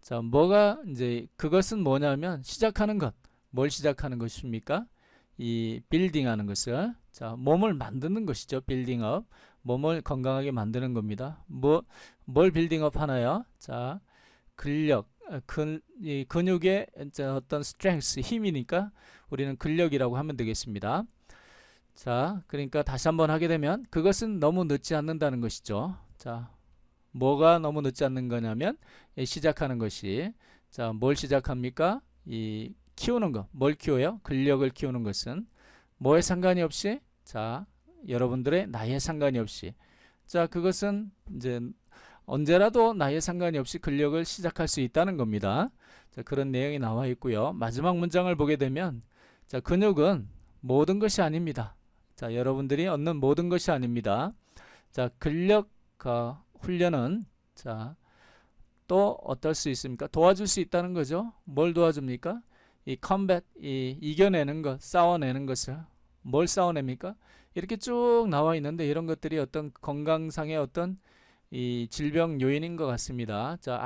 자, 뭐가 이제 그것은 뭐냐면 시작하는 것. 뭘 시작하는 것입니까? 이 빌딩하는 것을 자, 몸을 만드는 것이죠. 빌딩업. 몸을 건강하게 만드는 겁니다. 뭘 빌딩업 하나요? 자, 근력, 이 근육의 어떤 스트렝스, 힘이니까 우리는 근력이라고 하면 되겠습니다. 자, 그러니까 다시 한번 하게 되면 그것은 너무 늦지 않는다는 것이죠. 자, 뭐가 너무 늦지 않는 거냐면 시작하는 것이 자, 뭘 시작합니까? 이 키우는 거. 뭘 키워요? 근력을 키우는 것은 뭐에 상관이 없이 자, 여러분들의 나이에 상관이 없이 자, 그것은 이제 언제라도 나이에 상관이 없이 근력을 시작할 수 있다는 겁니다. 자, 그런 내용이 나와 있고요. 마지막 문장을 보게 되면 자, 근육은 모든 것이 아닙니다. 자, 여러분들이 얻는 모든 것이 아닙니다. 자, 근력 훈련은 자, 또 어떨 수 있습니까? 도와줄 수 있다는 거죠. 뭘 도와줍니까? 이 컴뱃, 이겨내는 것, 싸워내는 것을 뭘 싸워냅니까? 이렇게 쭉 나와 있는데 이런 것들이 어떤 건강상의 어떤 이 질병 요인인 것 같습니다. 자,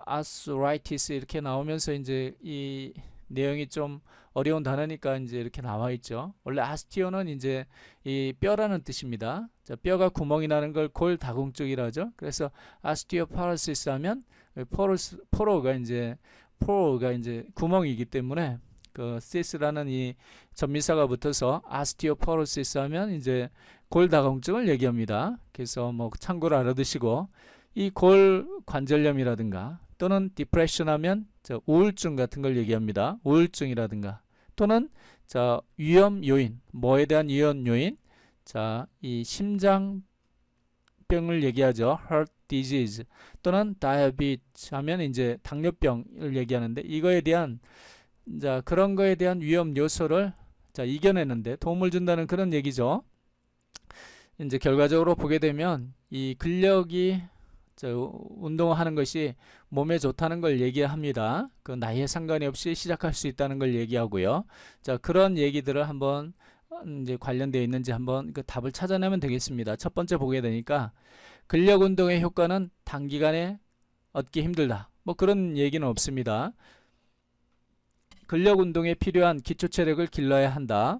아스라이티스 이렇게 나오면서 이제 이 내용이 좀 어려운 단어니까 이제 이렇게 나와 있죠. 원래 아스티오는 이제 이 뼈라는 뜻입니다. 자, 뼈가 구멍이 나는 걸 골다공증이라 하죠. 그래서 아스티오파라시스 하면 포로가 이제 구멍이기 때문에 그 시스라는 이 전미사가 붙어서 아스티오포로시스 하면 이제 골다공증을 얘기합니다. 그래서 뭐 참고로 알아두시고 이 골 관절염이라든가 또는 디프레션 하면 우울증 같은 걸 얘기합니다. 우울증이라든가 또는 위험 요인, 뭐에 대한 위험 요인? 이 심장병을 얘기하죠. heart disease 또는 diabetes 하면 이제 당뇨병을 얘기하는데 이거에 대한 그런 거에 대한 위험 요소를 이겨내는데 도움을 준다는 그런 얘기죠. 이제 결과적으로 보게 되면 이 근력이 운동하는 것이 몸에 좋다는 걸 얘기합니다. 그 나이에 상관이 없이 시작할 수 있다는 걸 얘기하고요. 그런 얘기들을 한번 이제 관련되어 있는지 한번 그 답을 찾아내면 되겠습니다. 첫 번째 보게 되니까 근력 운동의 효과는 단기간에 얻기 힘들다. 뭐 그런 얘기는 없습니다. 근력 운동에 필요한 기초 체력을 길러야 한다.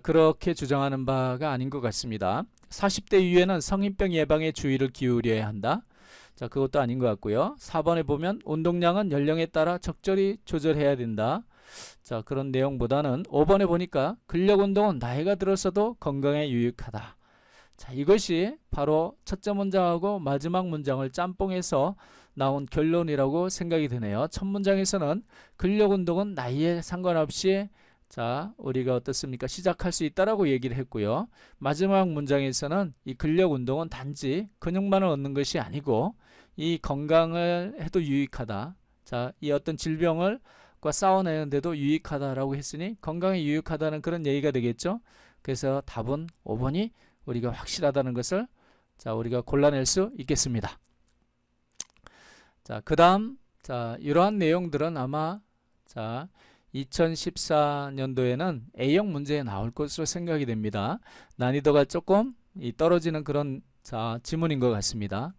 그렇게 주장하는 바가 아닌 것 같습니다. 40대 이후에는 성인병 예방에 주의를 기울여야 한다. 그것도 아닌 것 같고요. 4번에 보면 운동량은 연령에 따라 적절히 조절해야 된다. 그런 내용보다는 5번에 보니까 근력 운동은 나이가 들어서도 건강에 유익하다. 이것이 바로 첫째 문장하고 마지막 문장을 짬뽕해서 나온 결론이라고 생각이 드네요. 첫 문장에서는 근력 운동은 나이에 상관없이 우리가 어떻습니까? 시작할 수 있다라고 얘기를 했고요. 마지막 문장에서는 이 근력 운동은 단지 근육만을 얻는 것이 아니고 이 건강을 해도 유익하다. 이 어떤 질병과 싸워내는데도 유익하다라고 했으니 건강에 유익하다는 그런 얘기가 되겠죠. 그래서 답은 5번이 우리가 확실하다는 것을 우리가 골라낼 수 있겠습니다. 그 다음 이러한 내용들은 아마 2014년도에는 A형 문제에 나올 것으로 생각이 됩니다. 난이도가 조금 떨어지는 그런 지문인 것 같습니다.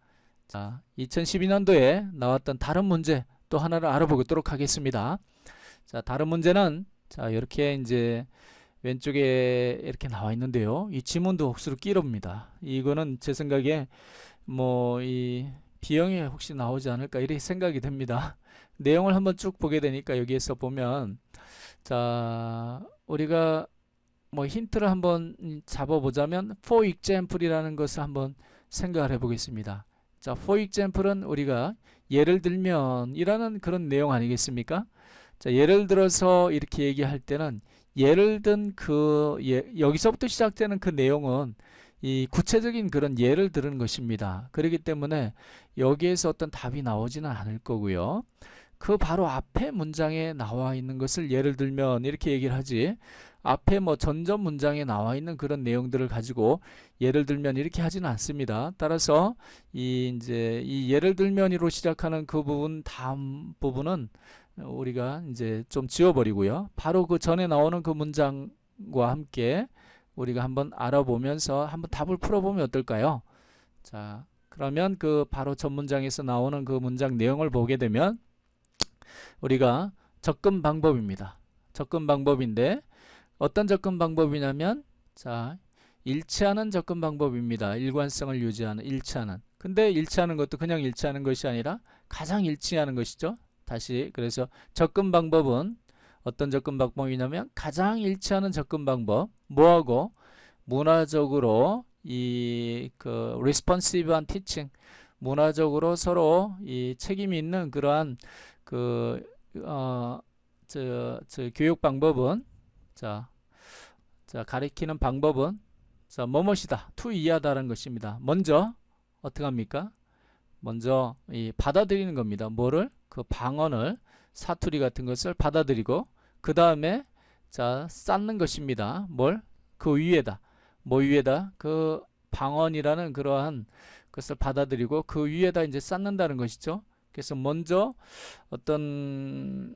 2012년도에 나왔던 다른 문제 또 하나를 알아보도록 하겠습니다. 다른 문제는 이렇게 이제 왼쪽에 이렇게 나와 있는데요. 이 지문도 억수로 끼럽니다. 이거는 제 생각에 뭐 이 B형에 혹시 나오지 않을까 이렇게 생각이 됩니다. 내용을 한번 쭉 보게 되니까 여기에서 보면 우리가 뭐 힌트를 한번 잡아보자면 for example이라는 것을 한번 생각을 해보겠습니다. for example은 우리가 예를 들면 이라는 그런 내용 아니겠습니까? 예를 들어서 이렇게 얘기할 때는 예를 든 여기서부터 시작되는 그 내용은 이 구체적인 그런 예를 들은 것입니다. 그렇기 때문에 여기에서 어떤 답이 나오지는 않을 거고요. 그 바로 앞에 문장에 나와 있는 것을 예를 들면 이렇게 얘기를 하지, 앞에 뭐 전전 문장에 나와 있는 그런 내용들을 가지고 예를 들면 이렇게 하지는 않습니다. 따라서 이 예를 들면으로 시작하는 그 부분 다음 부분은 우리가 이제 좀 지워버리고요. 바로 그 전에 나오는 그 문장과 함께 우리가 한번 알아보면서 한번 답을 풀어보면 어떨까요? 그러면 그 바로 전 문장에서 나오는 그 문장 내용을 보게 되면 우리가 접근 방법입니다. 접근 방법인데 어떤 접근 방법이냐면 일치하는 접근 방법입니다. 일관성을 유지하는, 일치하는. 근데 일치하는 것도 그냥 일치하는 것이 아니라 가장 일치하는 것이죠. 다시 그래서 접근 방법은 어떤 접근 방법이냐면 가장 일치하는 접근 방법. 뭐하고? 문화적으로 그 responsive한 teaching, 문화적으로 서로 이 책임이 있는 그러한 교육 방법은 가리키는 방법은 뭐뭇이다, 투이하다라는 것입니다. 먼저 어떻게 합니까? 먼저 받아들이는 겁니다. 뭐를? 그 방언을, 사투리 같은 것을 받아들이고 그 다음에 쌓는 것입니다. 뭘? 그 위에다. 뭐 위에다? 그 방언이라는 그러한 것을 받아들이고 그 위에다 이제 쌓는다는 것이죠. 그래서 먼저 어떤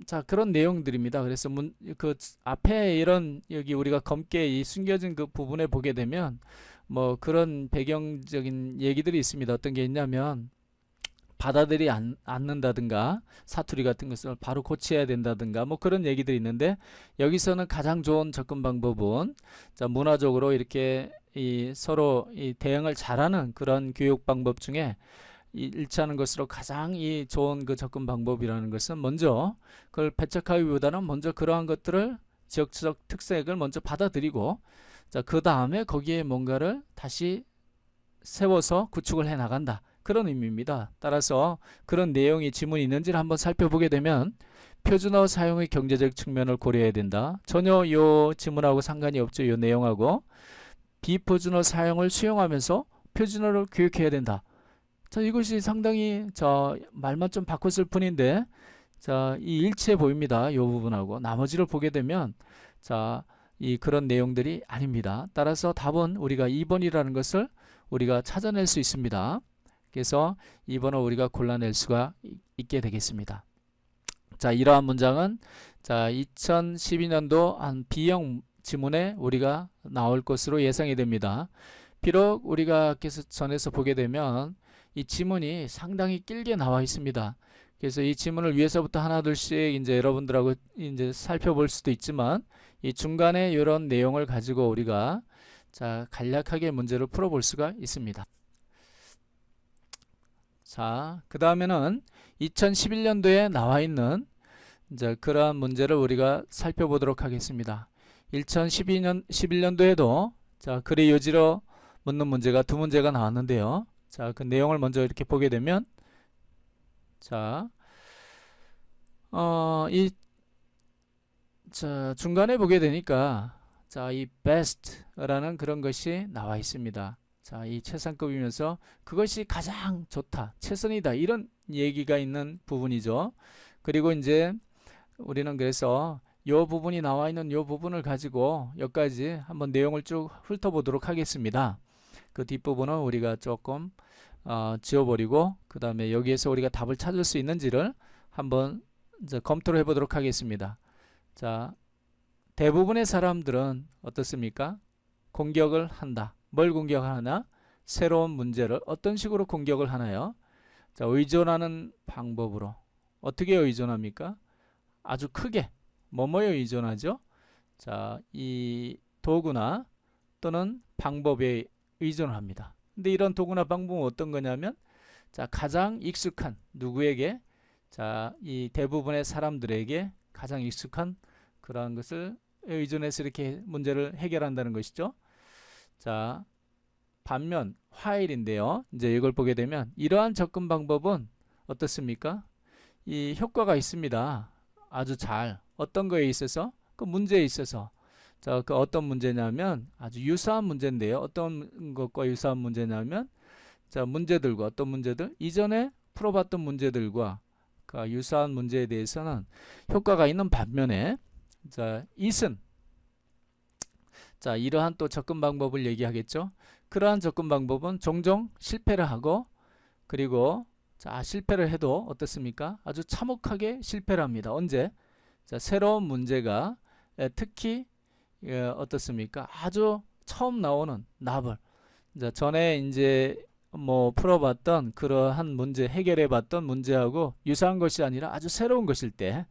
자, 그런 내용들입니다. 그래서 그 앞에 이런 여기 우리가 검게 이 숨겨진 그 부분에 보게 되면 뭐 그런 배경적인 얘기들이 있습니다. 어떤 게 있냐면 받아들이 않는다든가 사투리 같은 것을 바로 고쳐야 된다든가 뭐 그런 얘기들이 있는데, 여기서는 가장 좋은 접근 방법은 자, 문화적으로 이렇게 이 서로 이 대응을 잘하는 그런 교육 방법 중에 일치하는 것으로 가장 이 좋은 그 접근 방법이라는 것은, 먼저 그걸 배척하기보다는 먼저 그러한 것들을 지역적 특색을 먼저 받아들이고, 자, 그 다음에 거기에 뭔가를 다시 세워서 구축을 해 나간다, 그런 의미입니다. 따라서 그런 내용이 지문이 있는지를 한번 살펴보게 되면, 표준어 사용의 경제적 측면을 고려해야 된다. 전혀 요 지문하고 상관이 없죠. 요 내용하고. 비표준어 사용을 수용하면서 표준어를 교육해야 된다. 자, 이것이 상당히 자, 말만 좀 바꿨을 뿐인데, 자, 이 일치해 보입니다. 이 부분하고 나머지를 보게 되면 자, 이 그런 내용들이 아닙니다. 따라서 답은 우리가 2번이라는 것을 우리가 찾아낼 수 있습니다. 그래서 2번을 우리가 골라낼 수가 있게 되겠습니다. 자, 이러한 문장은 자, 2012년도 한 B형 지문에 우리가 나올 것으로 예상이 됩니다. 비록 우리가 전에서 보게 되면 이 지문이 상당히 길게 나와 있습니다. 그래서 이 지문을 위에서부터 하나 둘씩 이제 여러분들하고 이제 살펴볼 수도 있지만, 이 중간에 이런 내용을 가지고 우리가 자, 간략하게 문제를 풀어볼 수가 있습니다. 자, 그 다음에는 2011년도에 나와 있는 이제 그러한 문제를 우리가 살펴보도록 하겠습니다. 2011년도에도 자, 글의 요지로 묻는 문제가 두 문제가 나왔는데요. 자, 그 내용을 먼저 이렇게 보게 되면, 자, 자, 중간에 보게 되니까, 자, 이 best라는 그런 것이 나와 있습니다. 자, 이 최상급이면서 그것이 가장 좋다, 최선이다, 이런 얘기가 있는 부분이죠. 그리고 이제 우리는 그래서 요 부분이 나와 있는 요 부분을 가지고 여기까지 한번 내용을 쭉 훑어보도록 하겠습니다. 그 뒷부분은 우리가 조금 지워버리고, 그 다음에 여기에서 우리가 답을 찾을 수 있는지를 한번 이제 검토를 해보도록 하겠습니다. 자, 대부분의 사람들은 어떻습니까? 공격을 한다. 뭘 공격하나? 새로운 문제를 어떤 식으로 공격을 하나요? 자, 의존하는 방법으로. 어떻게 의존합니까? 아주 크게 뭐뭐에 의존하죠? 자, 이 도구나 또는 방법에 의존합니다. 근데 이런 도구나 방법은 어떤 거냐면, 자, 가장 익숙한 누구에게? 자, 이 대부분의 사람들에게 가장 익숙한 그러한 것을 의존해서 이렇게 문제를 해결한다는 것이죠. 자, 반면 while인데요. 이제 이걸 보게 되면 이러한 접근 방법은 어떻습니까? 이 효과가 있습니다. 아주 잘. 어떤 거에 있어서? 그 문제에 있어서. 자, 그 어떤 문제냐면 아주 유사한 문제인데요. 어떤 것과 유사한 문제냐면, 자, 문제들과 어떤 문제들? 이전에 풀어봤던 문제들과 그 유사한 문제에 대해서는 효과가 있는 반면에, 자, it은 자, 이러한 또 접근 방법을 얘기하겠죠. 그러한 접근 방법은 종종 실패를 하고, 그리고 자, 실패를 해도 어떻습니까? 아주 참혹하게 실패를 합니다. 언제? 자, 새로운 문제가 특히 어떻습니까? 아주 처음 나오는 나벌. 자, 전에 이제 뭐 풀어봤던 그러한 문제, 해결해봤던 문제하고 유사한 것이 아니라 아주 새로운 것일 때.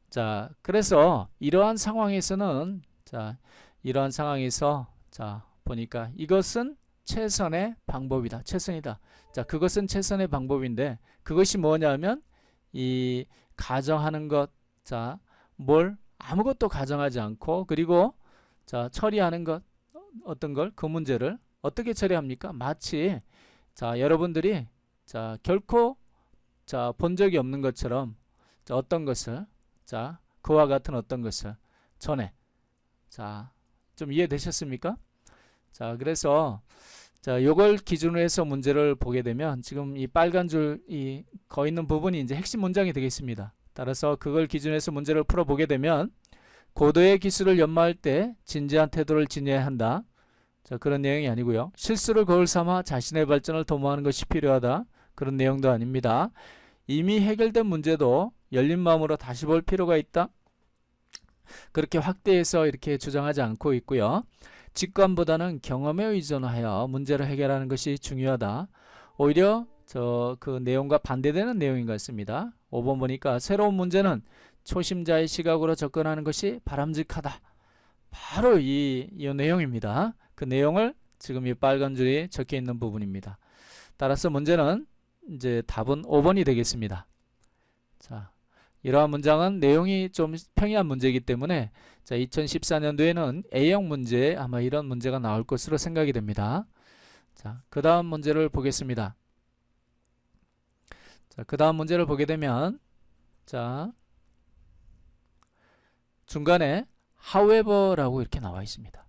자, 그래서 이러한 상황에서는, 자, 이러한 상황에서 자, 보니까 이것은 최선의 방법이다. 최선이다. 자, 그것은 최선의 방법인데, 그것이 뭐냐면 이 가정하는 것. 자, 뭘 아무것도 가정하지 않고, 그리고 자, 처리하는 것. 어떤 걸? 그 문제를 어떻게 처리합니까? 마치 자, 여러분들이 자, 결코 자, 본 적이 없는 것처럼, 자, 어떤 것을, 자, 그와 같은 어떤 것을 전에, 자, 좀 이해되셨습니까? 자, 그래서 자, 요걸 기준으로 해서 문제를 보게 되면 지금 이 빨간 줄이 거 있는 부분이 이제 핵심 문장이 되겠습니다. 따라서 그걸 기준으로 해서 문제를 풀어보게 되면, 고도의 기술을 연마할 때 진지한 태도를 지녀야 한다. 자, 그런 내용이 아니고요. 실수를 거울 삼아 자신의 발전을 도모하는 것이 필요하다. 그런 내용도 아닙니다. 이미 해결된 문제도 열린 마음으로 다시 볼 필요가 있다. 그렇게 확대해서 이렇게 주장하지 않고 있고요. 직관보다는 경험에 의존하여 문제를 해결하는 것이 중요하다. 오히려 그 내용과 반대되는 내용인 것 같습니다. 5번 보니까 새로운 문제는 초심자의 시각으로 접근하는 것이 바람직하다. 바로 이 내용입니다. 그 내용을 지금 이 빨간 줄이 적혀 있는 부분입니다. 따라서 문제는 이제 답은 5번이 되겠습니다. 자, 이러한 문장은 내용이 좀 평이한 문제이기 때문에 자, 2014년도에는 A형 문제에 아마 이런 문제가 나올 것으로 생각이 됩니다. 자, 그 다음 문제를 보겠습니다. 자, 그 다음 문제를 보게 되면 자, 중간에 however라고 이렇게 나와 있습니다.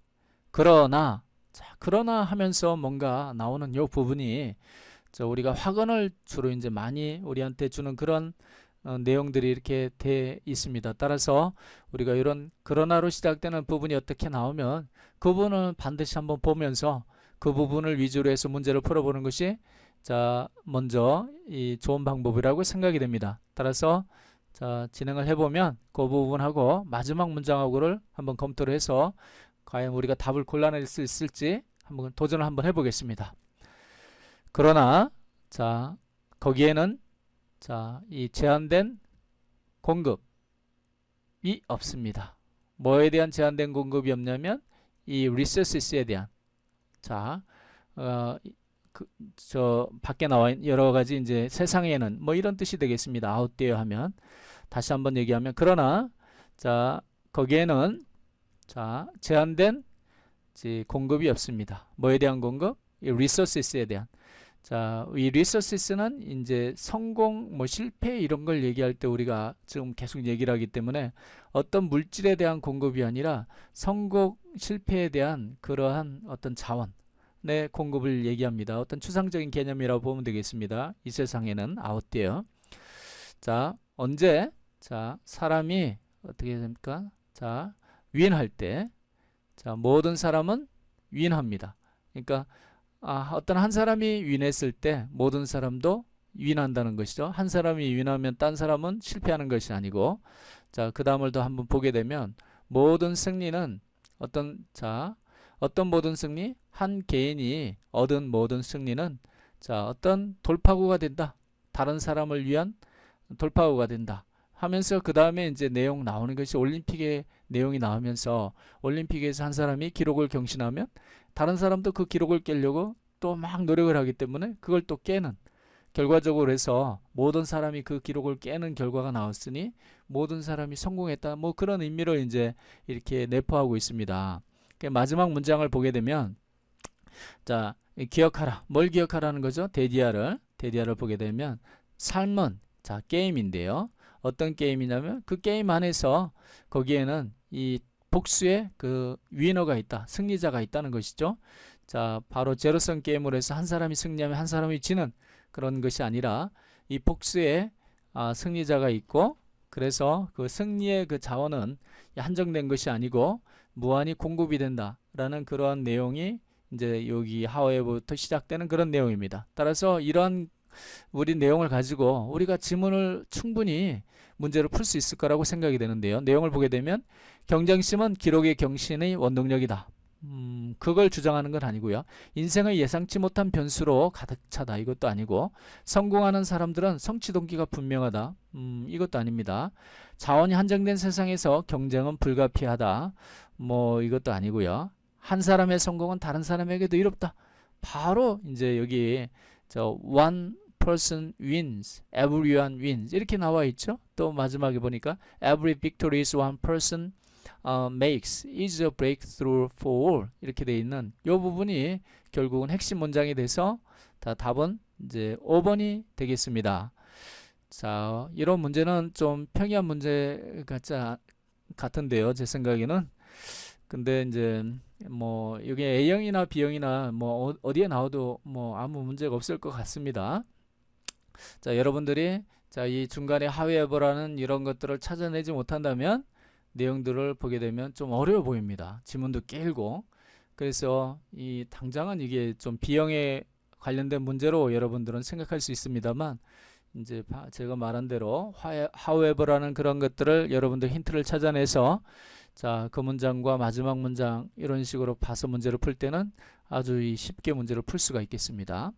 그러나, 자, 그러나 하면서 뭔가 나오는 이 부분이 우리가 확언을 주로 이제 많이 우리한테 주는 그런 내용들이 이렇게 돼 있습니다. 따라서 우리가 이런 그러나로 시작되는 부분이 어떻게 나오면 그 부분은 반드시 한번 보면서 그 부분을 위주로 해서 문제를 풀어보는 것이 자, 먼저 이 좋은 방법이라고 생각이 됩니다. 따라서 자, 진행을 해보면 그 부분하고 마지막 문장하고를 한번 검토를 해서 과연 우리가 답을 골라낼 수 있을지 한번 도전을 한번 해보겠습니다. 그러나 자, 거기에는 자, 이 제한된 공급이 없습니다. 뭐에 대한 제한된 공급이 없냐면 이 resources에 대한 자, 저 밖에 나와 있는 여러 가지 이제 세상에는 뭐 이런 뜻이 되겠습니다. out there 하면 다시 한번 얘기하면 그러나 자, 거기에는 자, 제한된 공급이 없습니다. 뭐에 대한 공급? 이 resources에 대한 자, 이 resources는 이제 성공, 뭐 실패 이런 걸 얘기할 때 우리가 지금 계속 얘기를 하기 때문에 어떤 물질에 대한 공급이 아니라 성공, 실패에 대한 그러한 어떤 자원의 공급을 얘기합니다. 어떤 추상적인 개념이라고 보면 되겠습니다. 이 세상에는 out there. 자, 언제? 자, 사람이 어떻게 됩니까? 자, 윈할 때, 자, 모든 사람은 윈합니다. 그러니까 어떤 한 사람이 윈했을 때 모든 사람도 윈한다는 것이죠. 한 사람이 윈하면 딴 사람은 실패하는 것이 아니고 자, 그 다음을 더 한번 보게 되면 모든 승리는 어떤 모든 승리? 한 개인이 얻은 모든 승리는 자, 어떤 돌파구가 된다. 다른 사람을 위한 돌파구가 된다. 하면서 그 다음에 이제 내용 나오는 것이 올림픽의 내용이 나오면서 올림픽에서 한 사람이 기록을 경신하면 다른 사람도 그 기록을 깨려고 또 막 노력을 하기 때문에 그걸 또 깨는 결과적으로 해서 모든 사람이 그 기록을 깨는 결과가 나왔으니 모든 사람이 성공했다. 뭐 그런 의미로 이제 이렇게 내포하고 있습니다. 마지막 문장을 보게 되면 자, 기억하라. 뭘 기억하라는 거죠? 데디아를 보게 되면 삶은 자, 게임인데요. 어떤 게임이냐면 그 게임 안에서 거기에는 이 복수의 그 위너가 있다. 승리자가 있다는 것이죠. 자, 바로 제로섬 게임으로 해서 한 사람이 승리하면 한 사람이 지는 그런 것이 아니라 이 복수의 승리자가 있고 그래서 그 승리의 그 자원은 한정된 것이 아니고 무한히 공급이 된다라는 그러한 내용이 이제 여기 하웨부터 시작되는 그런 내용입니다. 따라서 이러한 우리 내용을 가지고 우리가 지문을 충분히 문제를 풀 수 있을 거라고 생각이 되는데요. 내용을 보게 되면 경쟁심은 기록의 경신의 원동력이다. 그걸 주장하는 건 아니고요. 인생의 예상치 못한 변수로 가득 차다. 이것도 아니고 성공하는 사람들은 성취 동기가 분명하다. 이것도 아닙니다. 자원이 한정된 세상에서 경쟁은 불가피하다. 뭐 이것도 아니고요. 한 사람의 성공은 다른 사람에게도 이롭다. 바로 이제 여기 one person wins, everyone wins 이렇게 나와 있죠. 또 마지막에 보니까 every victory is one person makes is a breakthrough for all 이렇게 돼 있는 이 부분이 결국은 핵심 문장이 돼서 답은 이제 5번이 되겠습니다. 자, 이런 문제는 좀 평이한 문제 같은데요. 제 생각에는. 근데 이제 뭐 이게 A형이나 B형이나 뭐 어디에 나와도 뭐 아무 문제가 없을 것 같습니다. 자, 여러분들이 자, 이 중간에 however라는 이런 것들을 찾아내지 못한다면 내용들을 보게 되면 좀 어려워 보입니다. 지문도 길고. 그래서 이 당장은 이게 좀 B형에 관련된 문제로 여러분들은 생각할 수 있습니다만 이제 제가 말한 대로 however라는 그런 것들을 여러분들 힌트를 찾아내서 자, 그 문장과 마지막 문장 이런 식으로 봐서 문제를 풀 때는 아주 쉽게 문제를 풀 수가 있겠습니다.